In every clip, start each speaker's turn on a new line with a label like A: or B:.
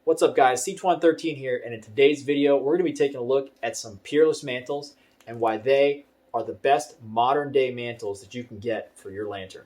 A: What's up guys, C2113 here, and in today's video we're going to be taking a look at some Peerless Mantles and why they are the best modern day mantles that you can get for your lantern.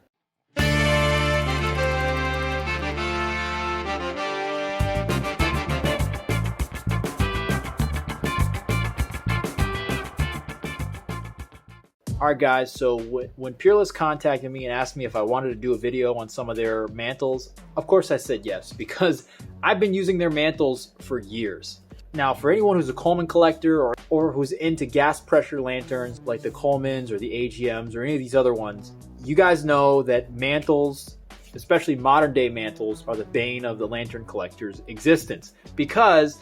A: Alright guys, so when Peerless contacted me and asked me if I wanted to do a video on some of their mantles, of course I said yes, because I've been using their mantles for years. Now for anyone who's a Coleman collector or who's into gas pressure lanterns like the Colemans or the AGMs or any of these other ones, you guys know that mantles, especially modern day mantles, are the bane of the lantern collector's existence, because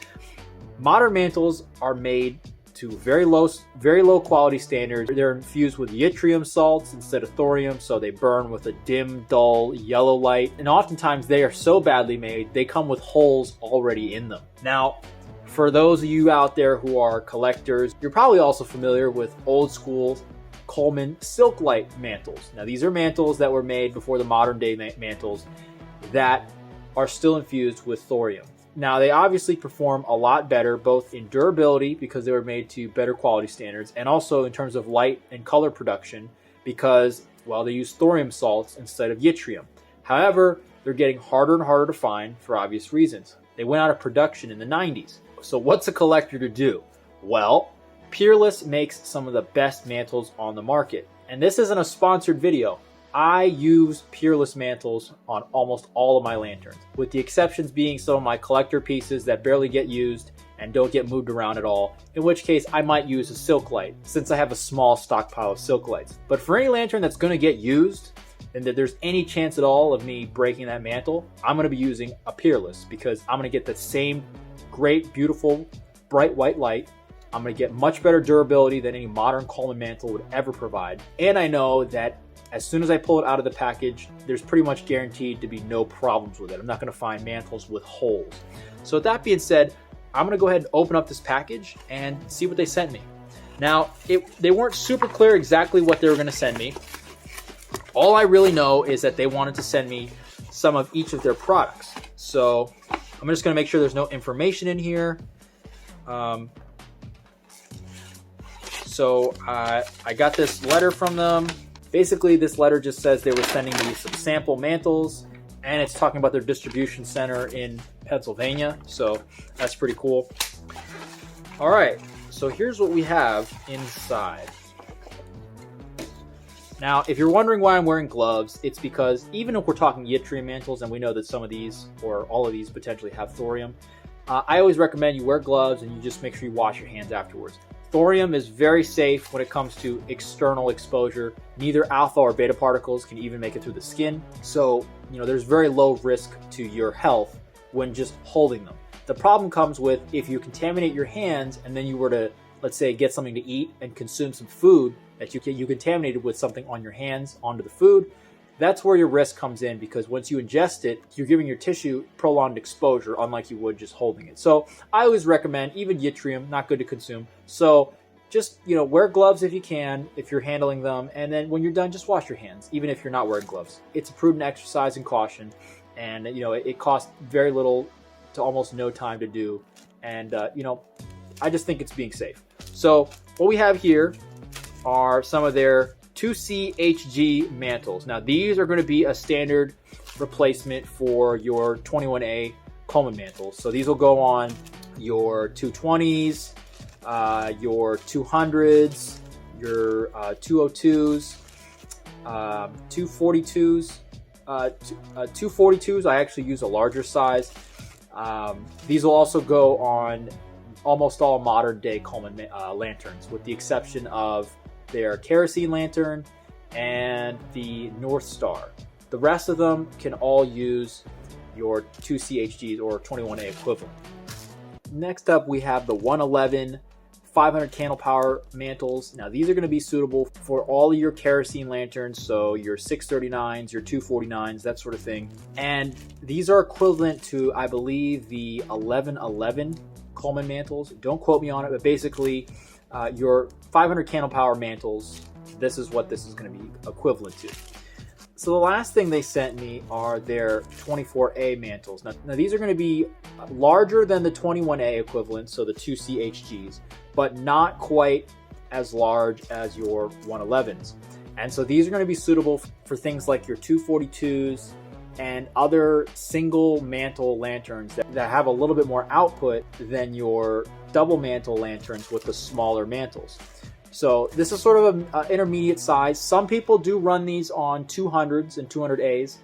A: modern mantles are made to very low quality standards. They're infused with yttrium salts instead of thorium, so they burn with a dim, dull yellow light. And oftentimes they are so badly made, they come with holes already in them. Now, for those of you out there who are collectors, you're probably also familiar with old school Coleman Silk-Lite mantles. Now, these are mantles that were made before the modern day mantles that are still infused with thorium. Now, they obviously perform a lot better, both in durability because they were made to better quality standards, and also in terms of light and color production because, well, they use thorium salts instead of yttrium. However, they're getting harder and harder to find for obvious reasons. They went out of production in the 90s. So what's a collector to do? Well, Peerless makes some of the best mantles on the market. And this isn't a sponsored video. I use Peerless mantles on almost all of my lanterns, with the exceptions being some of my collector pieces that barely get used and don't get moved around at all, in which case I might use a Silk-Lite, since I have a small stockpile of Silk-Lites. But for any lantern that's going to get used, and that there's any chance at all of me breaking that mantle, I'm going to be using a Peerless, because I'm going to get the same great, beautiful, bright white light. I'm going to get much better durability than any modern Coleman mantle would ever provide. And I know that as soon as I pull it out of the package, there's pretty much guaranteed to be no problems with it. I'm not going to find mantles with holes. So with that being said, I'm going to go ahead and open up this package and see what they sent me. Now, they weren't super clear exactly what they were going to send me. All I really know is that they wanted to send me some of each of their products. So I'm just going to make sure there's no information in here. So I got this letter from them. Basically, this letter just says they were sending me some sample mantles, and it's talking about their distribution center in Pennsylvania. So that's pretty cool. All right, so here's what we have inside. Now, if you're wondering why I'm wearing gloves, it's because even if we're talking yttrium mantles, and we know that some of these or all of these potentially have thorium, I always recommend you wear gloves and you just make sure you wash your hands afterwards. Thorium is very safe when it comes to external exposure. Neither alpha or beta particles can even make it through the skin. So, there's very low risk to your health when just holding them. The problem comes with if you contaminate your hands and then you were to, let's say, get something to eat and consume some food that you contaminated with something on your hands onto the food. That's where your risk comes in, because once you ingest it, you're giving your tissue prolonged exposure, unlike you would just holding it. So I always recommend, even yttrium, not good to consume. So just, wear gloves if you can, if you're handling them. And then when you're done, just wash your hands, even if you're not wearing gloves. It's a prudent exercise and caution. And, it costs very little to almost no time to do. And, I just think it's being safe. So what we have here are some of their 2CHG mantles. Now these are going to be a standard replacement for your 21A Coleman mantles. So these will go on your 220s, your 200s, your 202s, 242s. 242s, I actually use a larger size. These will also go on almost all modern day Coleman lanterns, with the exception of their kerosene lantern and the North Star. The rest of them can all use your 2CHGs or 21A equivalent. Next up, we have the 111 500 candle power mantles. Now these are going to be suitable for all of your kerosene lanterns, so your 639s, your 249s, that sort of thing. And these are equivalent to, I believe, the 1111 Coleman mantles. Don't quote me on it, but basically your 500 candle power mantles, this is what this is going to be equivalent to. So the last thing they sent me are their 24A mantles. Now these are going to be larger than the 21A equivalent, so the 2CHGs, but not quite as large as your 111s. And so these are going to be suitable for things like your 242s and other single mantle lanterns that have a little bit more output than your double mantle lanterns with the smaller mantles. So this is sort of an intermediate size. Some people do run these on 200s and 200As.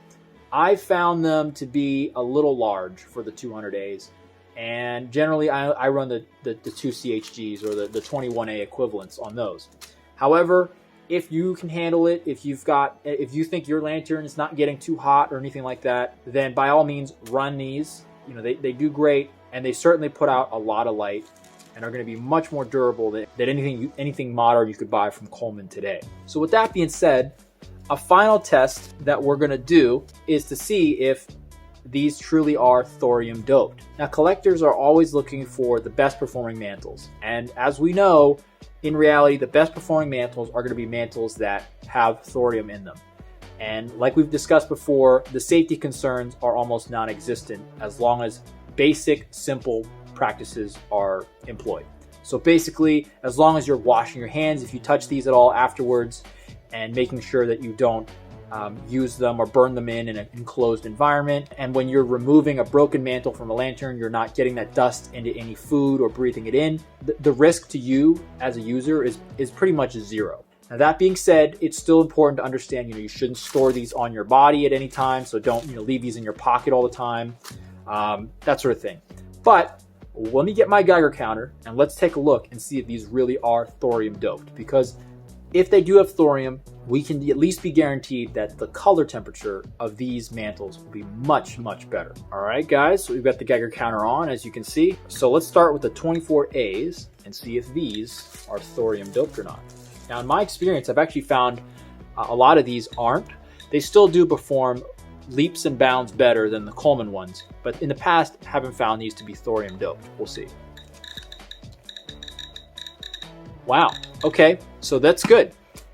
A: I found them to be a little large for the 200As. And generally I run the 2CHGs or the 21A equivalents on those. However, if you can handle it, if you think your lantern is not getting too hot or anything like that, then by all means run these. You know, they do great, and they certainly put out a lot of light and are going to be much more durable than anything modern you could buy from Coleman today. So with that being said, a final test that we're going to do is to see if these truly are thorium doped. Now, collectors are always looking for the best performing mantles, and as we know, in reality, the best performing mantles are going to be mantles that have thorium in them. And like we've discussed before, the safety concerns are almost non-existent as long as basic, simple practices are employed. So basically, as long as you're washing your hands, if you touch these at all afterwards, and making sure that you don't use them or burn them in an enclosed environment. And when you're removing a broken mantle from a lantern, you're not getting that dust into any food or breathing it in. The risk to you as a user is pretty much zero. Now that being said, it's still important to understand, you shouldn't store these on your body at any time. So don't, leave these in your pocket all the time, that sort of thing. But let me get my Geiger counter and let's take a look and see if these really are thorium doped, because if they do have thorium, we can at least be guaranteed that the color temperature of these mantles will be much, much better. All right, guys, so we've got the Geiger counter on, as you can see. So let's start with the 24As and see if these are thorium doped or not. Now, in my experience, I've actually found a lot of these aren't. They still do perform leaps and bounds better than the Coleman ones, but in the past, haven't found these to be thorium doped. We'll see. Wow, okay, so that's good.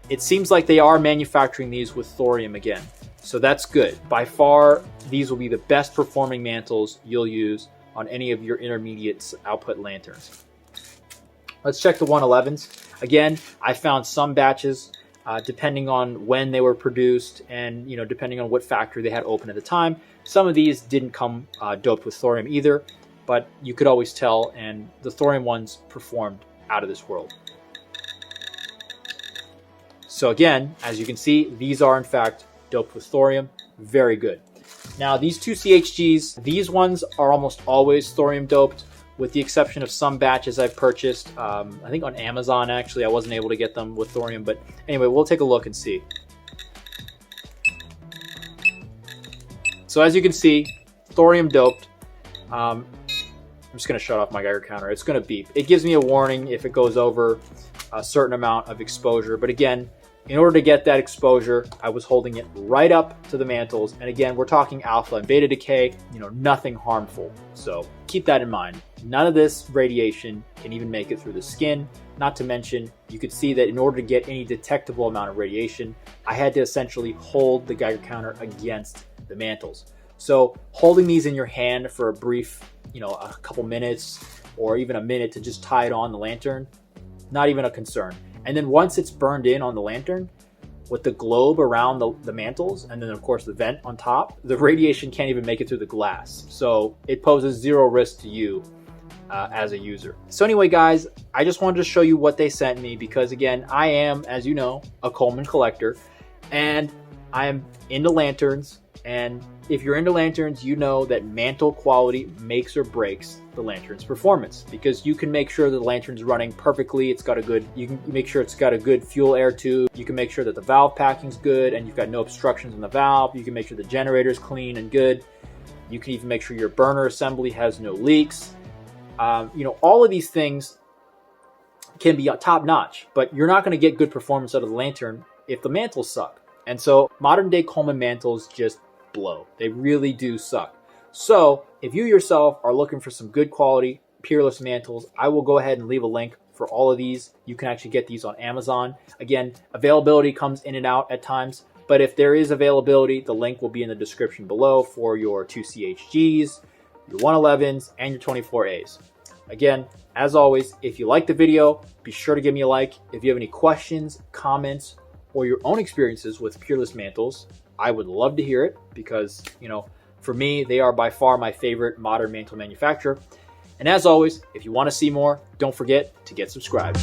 A: It seems like they are manufacturing these with thorium again, so that's good. By far, these will be the best performing mantles you'll use on any of your intermediate output lanterns. Let's check the 111s. Again, I found some batches, depending on when they were produced and depending on what factory they had open at the time. Some of these didn't come doped with thorium either, but you could always tell, and the thorium ones performed out of this world. So again, as you can see, these are in fact doped with thorium. Very good. Now these 2CHGs, these ones are almost always thorium doped, with the exception of some batches I've purchased. I think on Amazon, actually, I wasn't able to get them with thorium, but anyway, we'll take a look and see. So as you can see, thorium doped. I'm just gonna shut off my Geiger counter. It's gonna beep. It gives me a warning if it goes over a certain amount of exposure, but again, in order to get that exposure, I was holding it right up to the mantles. And again, we're talking alpha and beta decay, nothing harmful. So keep that in mind. None of this radiation can even make it through the skin. Not to mention, you could see that in order to get any detectable amount of radiation, I had to essentially hold the Geiger counter against the mantles. So holding these in your hand for a brief, a couple minutes or even a minute to just tie it on the lantern, not even a concern. And then once it's burned in on the lantern, with the globe around the mantles, and then of course the vent on top, the radiation can't even make it through the glass. So it poses zero risk to you as a user. So anyway, guys, I just wanted to show you what they sent me because again, I am, as you know, a Coleman collector, and I am into lanterns. And if you're into lanterns, you know that mantle quality makes or breaks the lantern's performance, because you can make sure that the lantern's running perfectly. You can make sure it's got a good fuel air tube. You can make sure that the valve packing's good and you've got no obstructions in the valve. You can make sure the generator's clean and good. You can even make sure your burner assembly has no leaks. All of these things can be top notch, but you're not going to get good performance out of the lantern if the mantles suck. And so modern day Coleman mantles just blow. They really do suck. So if you yourself are looking for some good quality Peerless mantles, I will go ahead and leave a link for all of these. You can actually get these on Amazon. Again, availability comes in and out at times, But if there is availability, the link will be in the description below for your 2CHGs, your 111s, and your 24As. Again, as always, if you like the video, be sure to give me a like. If you have any questions, comments, or your own experiences with Peerless Mantles, I would love to hear it because, for me, they are by far my favorite modern mantle manufacturer. And as always, if you want to see more, don't forget to get subscribed.